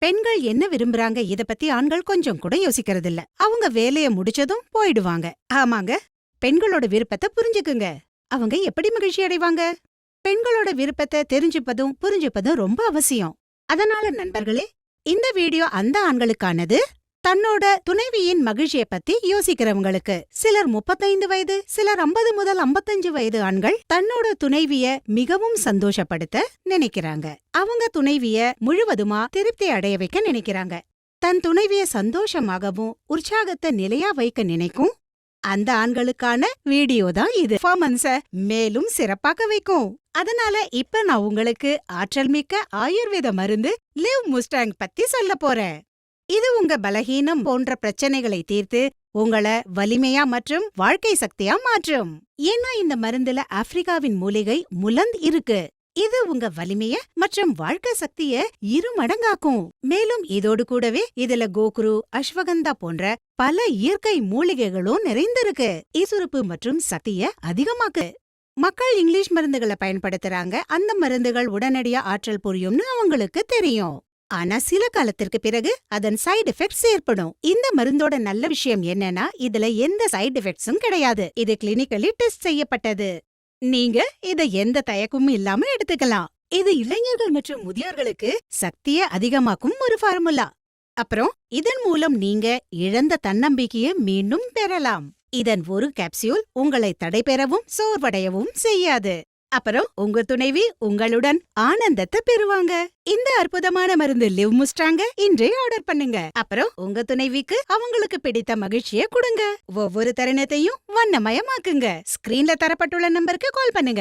பெண்கள் என்ன விரும்புறாங்க இத பத்தி ஆண்கள் கொஞ்சம் கூட யோசிக்கிறது இல்ல. அவங்க வேலைய முடிச்சதும் போயிடுவாங்க. ஆமாங்க, பெண்களோட விருப்பத்தை புரிஞ்சுக்குங்க. அவங்க எப்படி மகிழ்ச்சி அடைவாங்க? பெண்களோட விருப்பத்தை தெரிஞ்சுப்பதும் புரிஞ்சுப்பதும் ரொம்ப அவசியம். அதனால நண்பர்களே, இந்த வீடியோ அந்த ஆண்களுக்கானது. தன்னோட துணைவியின் மகிழ்ச்சியை பத்தி யோசிக்கிறவங்களுக்கு. சிலர் 35 வயது, சிலர் 50 முதல் 55 வயது ஆண்கள் தன்னோட துணைவிய மிகவும் சந்தோஷப்படுத்த நினைக்கிறாங்க. அவங்க துணைவிய முழுவதுமா திருப்தி அடைய வைக்க நினைக்கிறாங்க. தன் துணைவிய சந்தோஷமாகவும் உற்சாகத்தை நிலையா வைக்க நினைக்கும் அந்த ஆண்களுக்கான வீடியோ தான் இது. பெர்ஃபார்மன்ஸ மேலும் சிறப்பாக்க வைக்கும். அதனால இப்ப நான் உங்களுக்கு ஆற்றல் மிக்க ஆயுர்வேத மருந்து லிவ் முஸ்டாங் பத்தி சொல்ல போறேன். இது உங்க பலகீனம் போன்ற பிரச்சனைகளை தீர்த்து உங்கள வலிமையா மற்றும் வாழ்க்கை சக்தியா மாற்றும். ஏன்னா இந்த மருந்துல ஆப்பிரிக்காவின் மூலிகை முலந்த் இருக்கு. இது உங்க வலிமைய மற்றும் வாழ்க்கை சக்திய 2 மடங்காக்கும். மேலும் இதோடு கூடவே இதுல கோகுரு, அஸ்வகந்தா போன்ற பல இயற்கை மூலிகைகளும் நிறைந்திருக்கு. சுறுசுறுப்பு மற்றும் சக்திய அதிகமாக்கு. மக்கள் இங்கிலீஷ் மருந்துகளை பயன்படுத்துறாங்க. அந்த மருந்துகள் உடனடியா ஆற்றல் புரியும்னு அவங்களுக்கு தெரியும். ஆனா சில காலத்திற்கு பிறகு அதன் சைடு எஃபெக்ட்ஸ் ஏற்படும். இந்த மருந்தோட நல்ல விஷயம் என்னன்னா இதுல எந்த சைடு எஃபெக்ட்ஸும் கிடையாது. இது கிளினிக்கலி டெஸ்ட் செய்யப்பட்டது. நீங்க இத எந்த தயக்கமும் இல்லாம எடுத்துக்கலாம். இது இளைஞர்கள் மற்றும் முதியோர்களுக்கு சக்தியை அதிகமாக்கும் ஒரு ஃபார்முலா. அப்புறம் இதன் மூலம் நீங்க இழந்த தன்னம்பிக்கையை மீண்டும் பெறலாம். இதன் ஒரு கேப்சியூல் உங்களை தடைபெறவும் சோர்வடையவும் செய்யாது. அப்புறம் உங்க துணைவி உங்களுடன் ஆனந்தத்தை பெறுவாங்க. இந்த அற்புதமான மருந்து லிவ் முஸ்டாங்க இன்றே ஆர்டர் பண்ணுங்க. அப்புறம் உங்க துணைவிக்கு அவங்களுக்கு பிடித்த மகிழ்ச்சியை கொடுங்க. ஒவ்வொரு தருணத்தையும் வண்ணமயமாக்குங்க. ஸ்கிரீன்ல தரப்பட்டுள்ள நம்பருக்கு கால் பண்ணுங்க.